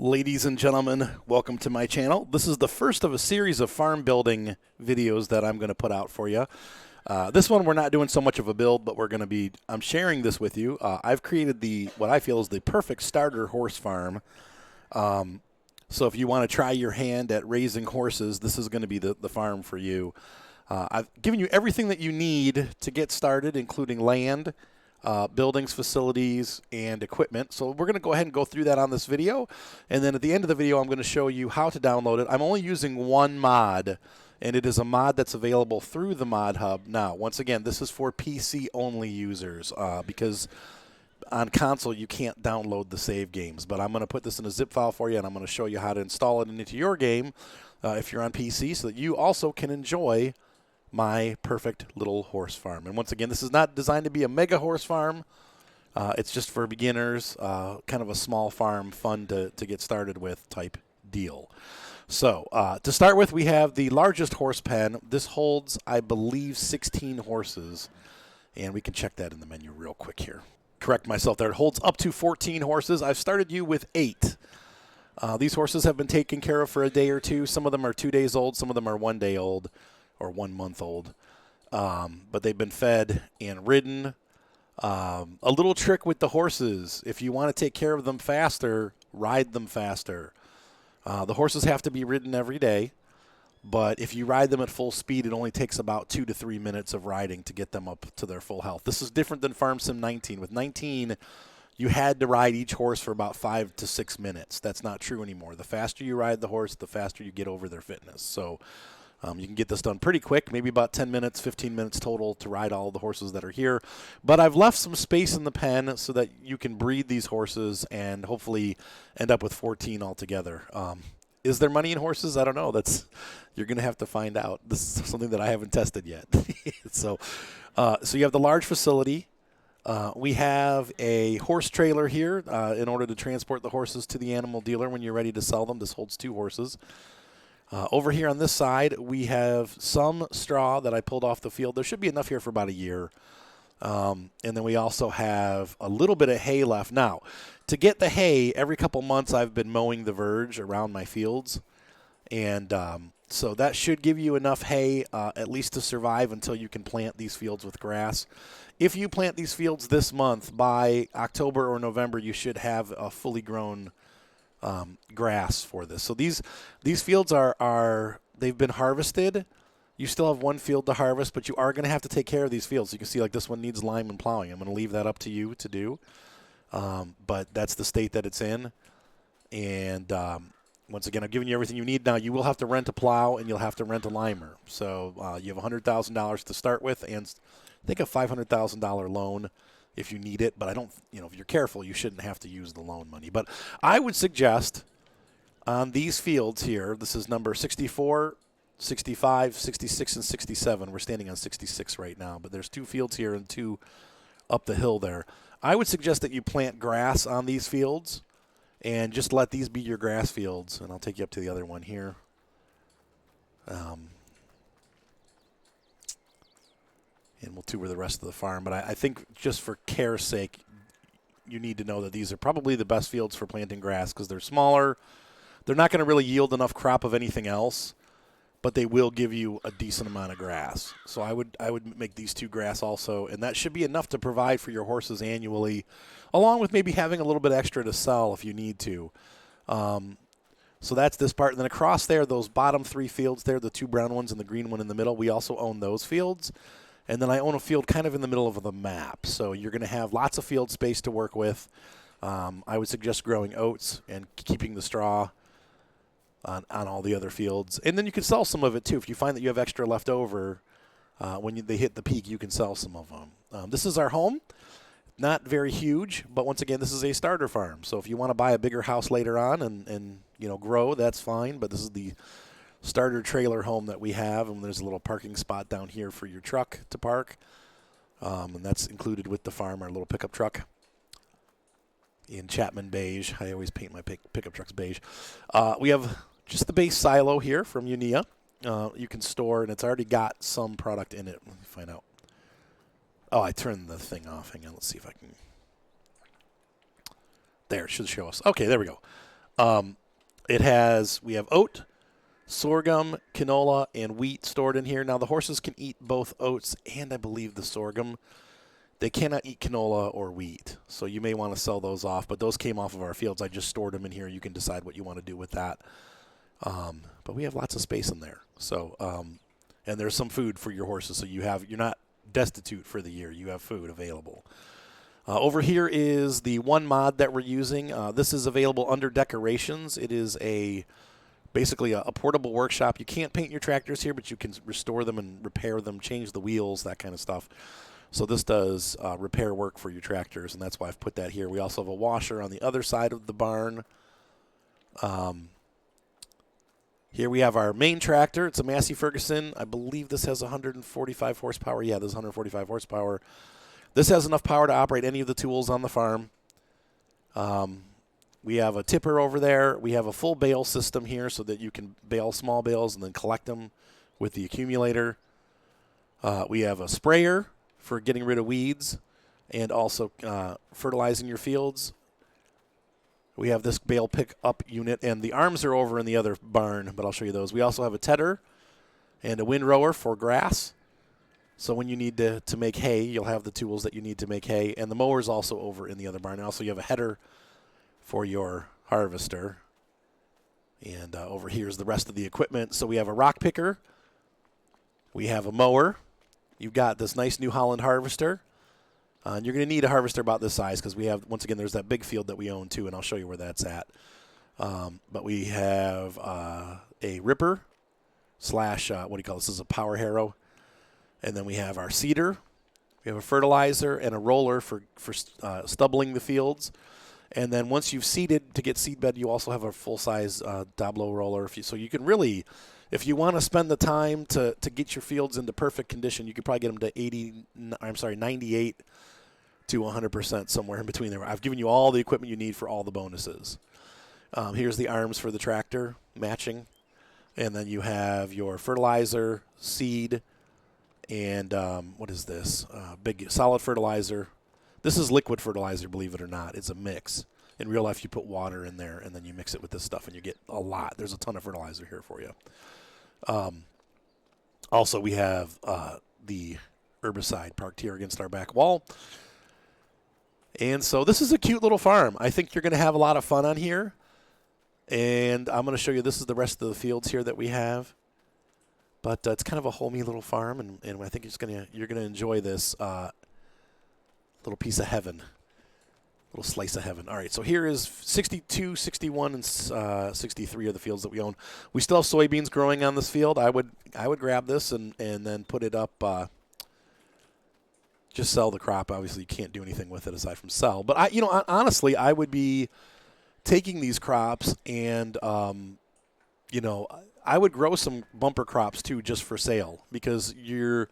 Ladies and gentlemen, welcome to my channel. This is the first of a series of farm building videos that I'm going to put out for you. This one we're not doing so much of a build, but I'm sharing this with you. I've created what I feel is the perfect starter horse farm. So if you want to try your hand at raising horses, this is going to be the farm for you. I've given you everything that you need to get started, including land, buildings, facilities, and equipment. So we're going to go ahead and go through that on this video. And then at the end of the video, I'm going to show you how to download it. I'm only using one mod, and it is a mod that's available through the Mod Hub. Now, once again, this is for PC-only users because on console, you can't download the save games. But I'm going to put this in a zip file for you, and I'm going to show you how to install it into your game if you're on PC so that you also can enjoy my perfect little horse farm. And once again, this is not designed to be a mega horse farm. It's just for beginners, kind of a small farm, fun to get started with type deal. So to start with, we have the largest horse pen. This holds, I believe, 16 horses. And we can check that in the menu real quick here. Correct myself there. It holds up to 14 horses. I've started you with 8. These horses have been taken care of for a day or two. Some of them are 2 days old. Some of them are 1 day old. Or 1 month old, but they've been fed and ridden. A little trick with the horses: if you want to take care of them faster, ride them faster. The horses have to be ridden every day, but if you ride them at full speed, it only takes about 2 to 3 minutes of riding to get them up to their full health. This is different than Farm Sim 19. With 19, you had to ride each horse for about 5 to 6 minutes. That's not true anymore. The faster you ride the horse, the faster you get over their fitness. So you can get this done pretty quick, maybe about 10 minutes, 15 minutes total to ride all the horses that are here. But I've left some space in the pen so that you can breed these horses and hopefully end up with 14 altogether. Is there money in horses? I don't know. You're going to have to find out. This is something that I haven't tested yet. So you have the large facility. We have a horse trailer here in order to transport the horses to the animal dealer when you're ready to sell them. This holds 2 horses. Over here on this side, we have some straw that I pulled off the field. There should be enough here for about a year. And then we also have a little bit of hay left. Now, to get the hay, every couple months I've been mowing the verge around my fields. And so that should give you enough hay at least to survive until you can plant these fields with grass. If you plant these fields this month, by October or November, you should have a fully grown grass for this. So these fields they've been harvested. You still have 1 field to harvest, but you are going to have to take care of these fields. You can see like this one needs lime and plowing. I'm going to leave that up to you to do. But that's the state that it's in. And once again, I've given you everything you need. Now you will have to rent a plow and you'll have to rent a limer. So you have $100,000 to start with, and I think a $500,000 loan if you need it, but I don't, if you're careful, you shouldn't have to use the loan money. But I would suggest on these fields here, this is number 64, 65, 66, and 67. We're standing on 66 right now, but there's 2 fields here and 2 up the hill there. I would suggest that you plant grass on these fields and just let these be your grass fields. And I'll take you up to the other one here. And we'll tour the rest of the farm. But I think just for care's sake, you need to know that these are probably the best fields for planting grass because they're smaller. They're not going to really yield enough crop of anything else, but they will give you a decent amount of grass. So I would make these 2 grass also, and that should be enough to provide for your horses annually, along with maybe having a little bit extra to sell if you need to. So that's this part. And then across there, those bottom 3 fields there, the 2 brown ones and the green one in the middle, we also own those fields. And then I own a field kind of in the middle of the map. So you're going to have lots of field space to work with. I would suggest growing oats and keeping the straw on all the other fields. And then you can sell some of it, too. If you find that you have extra left over, when they hit the peak, you can sell some of them. This is our home. Not very huge, but once again, this is a starter farm. So if you want to buy a bigger house later on and grow, that's fine. But this is the starter trailer home that we have, and there's a little parking spot down here for your truck to park, and that's included with the farm, our little pickup truck in Chapman beige. I always paint my pickup trucks beige. We have just the base silo here from Unia. You can store, and it's already got some product in it. Let me find out. Oh, I turned the thing off. Hang on, let's see if I can. There, it should show us. Okay, there we go. We have oat, sorghum, canola, and wheat stored in here. Now, the horses can eat both oats and I believe the sorghum. They cannot eat canola or wheat, so you may want to sell those off. But those came off of our fields. I just stored them in here. You can decide what you want to do with that. But we have lots of space in there. So, and there's some food for your horses, so you're not destitute for the year. You have food available. Over here is the one mod that we're using. This is available under decorations. It is basically a portable workshop. You can't paint your tractors here, but you can restore them and repair them, change the wheels, that kind of stuff. So this does repair work for your tractors, and that's why I've put that here. We also have a washer on the other side of the barn. Here we have our main tractor. It's a Massey Ferguson. I believe this has 145 horsepower. Yeah, this is 145 horsepower. This has enough power to operate any of the tools on the farm. We have a tipper over there. We have a full bale system here so that you can bale small bales and then collect them with the accumulator. We have a sprayer for getting rid of weeds and also fertilizing your fields. We have this bale pick-up unit, and the arms are over in the other barn, but I'll show you those. We also have a tedder and a windrower for grass. So when you need to make hay, you'll have the tools that you need to make hay. And the mower is also over in the other barn. And also you have a header for your harvester. And over here is the rest of the equipment. So we have a rock picker. We have a mower. You've got this nice New Holland harvester. And you're going to need a harvester about this size because we have, once again, there's that big field that we own too, and I'll show you where that's at. But we have a ripper slash, what do you call this? This is a power harrow. And then we have our seeder. We have a fertilizer and a roller for stubbling the fields. And then once you've seeded to get seed bed, you also have a full-size Doblo roller. So you can really, if you want to spend the time to get your fields into perfect condition, you could probably get them to 98 to 100%, somewhere in between there. I've given you all the equipment you need for all the bonuses. Here's the arms for the tractor, matching. And then you have your fertilizer, seed, and what is this? Big solid fertilizer. This is liquid fertilizer, believe it or not. It's a mix. In real life, you put water in there, and then you mix it with this stuff, and you get a lot. There's a ton of fertilizer here for you. Also, we have the herbicide parked here against our back wall. And so this is a cute little farm. I think you're going to have a lot of fun on here. And I'm going to show you, this is the rest of the fields here that we have. But it's kind of a homey little farm, and I think you're going to enjoy this little piece of heaven, little slice of heaven. All right, so here is 62, 61, and 63 of the fields that we own. We still have soybeans growing on this field. I would grab this and then put it up. Just sell the crop. Obviously, you can't do anything with it aside from sell. But honestly, I would be taking these crops and I would grow some bumper crops too, just for sale, because the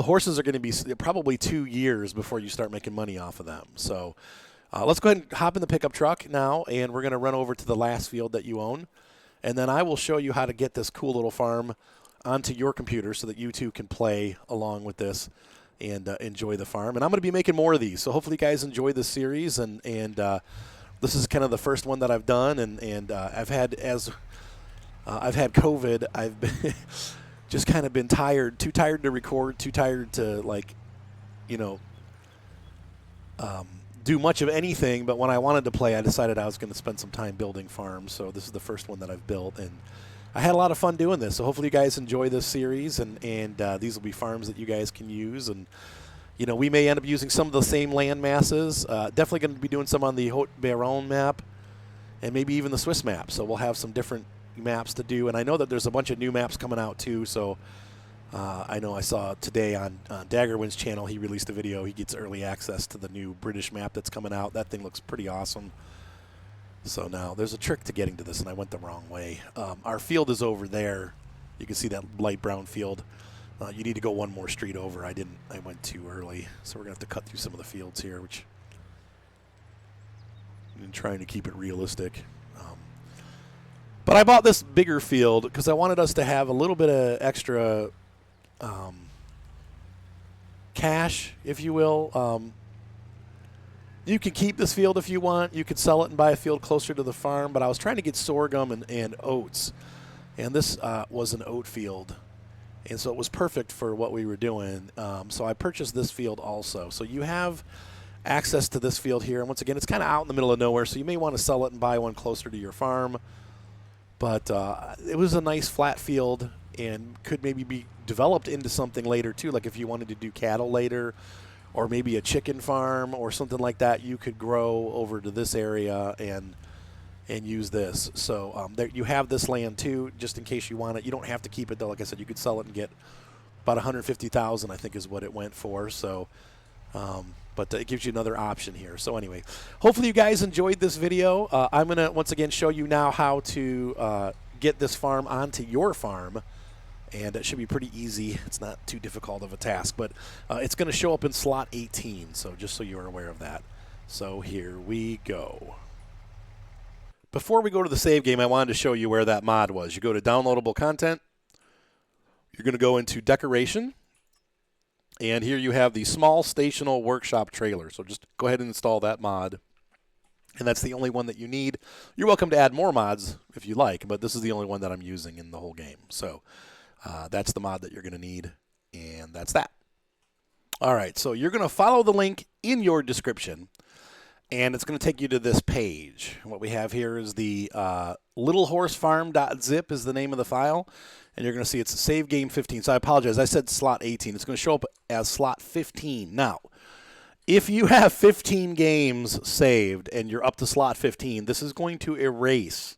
horses are going to be probably 2 years before you start making money off of them. So let's go ahead and hop in the pickup truck now, and we're going to run over to the last field that you own, and then I will show you how to get this cool little farm onto your computer so that you too can play along with this and enjoy the farm. And I'm going to be making more of these, so hopefully you guys enjoy this series. And this is kind of the first one that I've done, and I've had COVID. I've been just kind of been too tired to record, too tired to do much of anything. But when I wanted to play, I decided I was going to spend some time building farms. So this is the first one that I've built, and I had a lot of fun doing this. So hopefully you guys enjoy this series, and these will be farms that you guys can use. And we may end up using some of the same land masses. Definitely going to be doing some on the Haute-Baronne map, and maybe even the Swiss map. So we'll have some different maps to do. And I know that there's a bunch of new maps coming out too. So I know I saw today on Daggerwind's channel, he released a video. He gets early access to the new British map that's coming out. That thing looks pretty awesome. So now there's a trick to getting to this, and I went the wrong way. Our field is over there. You can see that light brown field. You need to go one more street over. I went too early, so we're going to have to cut through some of the fields here, which I'm trying to keep it realistic. But I bought this bigger field because I wanted us to have a little bit of extra cash, if you will. You can keep this field if you want. You could sell it and buy a field closer to the farm, but I was trying to get sorghum and oats, and this was an oat field, and so it was perfect for what we were doing. So I purchased this field also. So you have access to this field here, and once again, it's kind of out in the middle of nowhere, so you may want to sell it and buy one closer to your farm. But it was a nice flat field and could maybe be developed into something later too, like if you wanted to do cattle later, or maybe a chicken farm or something like that. You could grow over to this area and use this. So there you have this land too, just in case you want it. You don't have to keep it though. Like I said, you could sell it and get about $150,000, I think is what it went for. So, but it gives you another option here. So anyway, hopefully you guys enjoyed this video. I'm gonna once again show you now how to get this farm onto your farm. And it should be pretty easy. It's not too difficult of a task, but it's going to show up in slot 18, so just so you're aware of that. So here we go. Before we go to the save game, I wanted to show you where that mod was. You go to downloadable content. You're going to go into decoration. And here you have the small stational workshop trailer. So just go ahead and install that mod. And that's the only one that you need. You're welcome to add more mods if you like, but this is the only one that I'm using in the whole game. So that's the mod that you're going to need, and that's that. All right, so you're going to follow the link in your description, and it's going to take you to this page. What we have here is the littlehorsefarm.zip is the name of the file, and you're going to see it's save game 15. So I apologize. I said slot 18. It's going to show up as slot 15. Now, if you have 15 games saved and you're up to slot 15, this is going to erase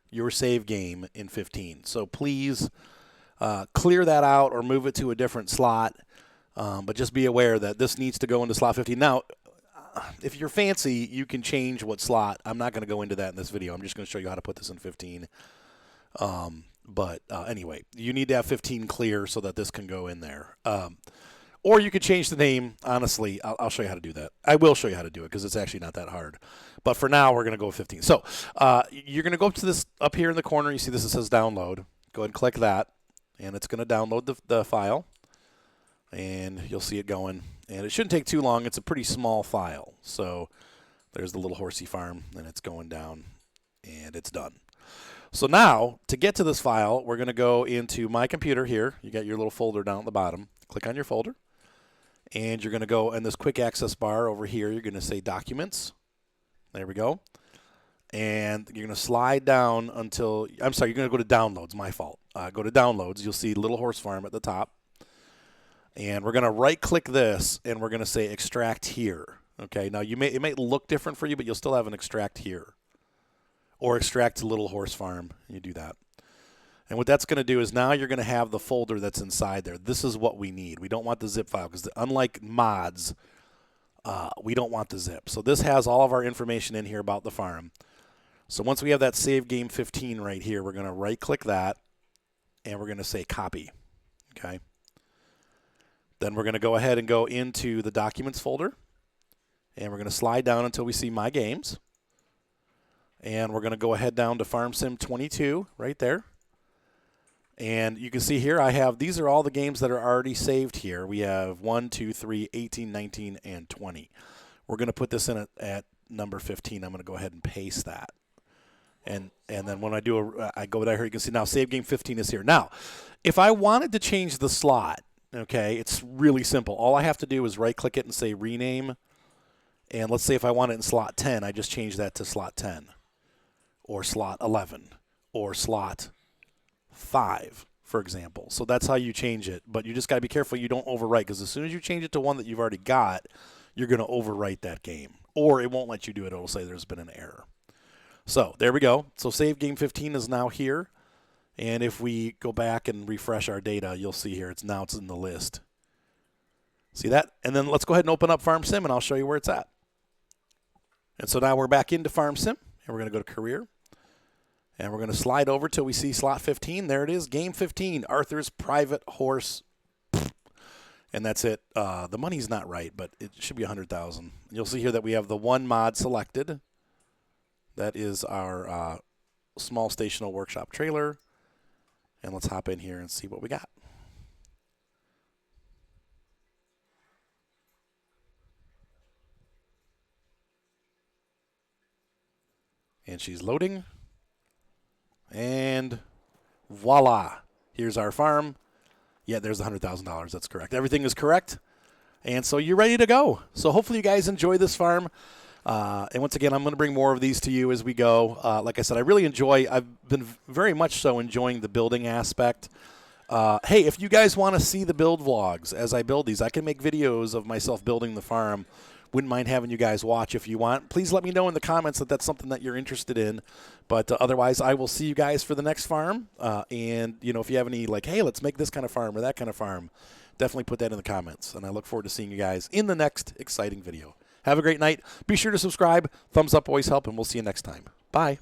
your save game in 15. So please clear that out or move it to a different slot, but just be aware that this needs to go into slot 15. Now, if you're fancy, you can change what slot. I'm not going to go into that in this video. I'm just going to show you how to put this in 15. But anyway, you need to have 15 clear so that this can go in there. Or you could change the name. Honestly, I'll show you how to do that. I will show you how to do it because it's actually not that hard. But for now, we're going to go with 15. So you're going to go up to this up here in the corner. You see this, it says download. Go ahead and click that. And it's going to download the file, and you'll see it going. And it shouldn't take too long. It's a pretty small file. So there's the little horsey farm, and it's going down, and it's done. So now, to get to this file, we're going to go into My Computer here. You got your little folder down at the bottom. Click on your folder, and you're going to go in this quick access bar over here. You're going to say Documents. There we go. And you're going to slide down until, I'm sorry, you're going to go to Downloads, my fault. Go to Downloads. You'll see Little Horse Farm at the top. And we're going to right-click this, and we're going to say Extract Here. Okay, now it may look different for you, but you'll still have an Extract Here. Or Extract to Little Horse Farm. You do that. And what that's going to do is now you're going to have the folder that's inside there. This is what we need. We don't want the zip file because unlike mods, we don't want the zip. So this has all of our information in here about the farm. So once we have that save game 15 right here, we're going to right-click that, and we're going to say Copy. Okay. Then we're going to go ahead and go into the Documents folder, and we're going to slide down until we see My Games. And we're going to go ahead down to Farm Sim 22 right there. And you can see here I have, these are all the games that are already saved here. We have 1, 2, 3, 18, 19, and 20. We're going to put this in at number 15. I'm going to go ahead and paste that. And then when I go down here, you can see now save game 15 is here. Now, if I wanted to change the slot, okay, it's really simple. All I have to do is right-click it and say Rename. And let's say if I want it in slot 10, I just change that to slot 10 or slot 11 or slot 5, for example. So that's how you change it. But you just got to be careful you don't overwrite, because as soon as you change it to one that you've already got, you're going to overwrite that game. Or it won't let you do it. It'll say there's been an error. So there we go. So save game 15 is now here. And if we go back and refresh our data, you'll see here it's in the list. See that? And then let's go ahead and open up Farm Sim, and I'll show you where it's at. And so now we're back into Farm Sim, and we're going to go to Career. And we're going to slide over till we see slot 15. There it is, game 15, Arthur's Private Horse. And that's it. The money's not right, but it should be $100,000. You'll see here that we have the one mod selected. That is our small stational workshop trailer. And let's hop in here and see what we got. And she's loading. And voila. Here's our farm. Yeah, there's the $100,000. That's correct. Everything is correct. And so you're ready to go. So hopefully you guys enjoy this farm. And once again, I'm going to bring more of these to you as we go. Like I said, I've been very much so enjoying the building aspect. Hey, if you guys want to see the build vlogs as I build these, I can make videos of myself building the farm. Wouldn't mind having you guys watch if you want. Please let me know in the comments that that's something that you're interested in. But otherwise, I will see you guys for the next farm. And, you know, if you have any, like, hey, let's make this kind of farm or that kind of farm, definitely put that in the comments. And I look forward to seeing you guys in the next exciting video. Have a great night. Be sure to subscribe. Thumbs up always help, and we'll see you next time. Bye.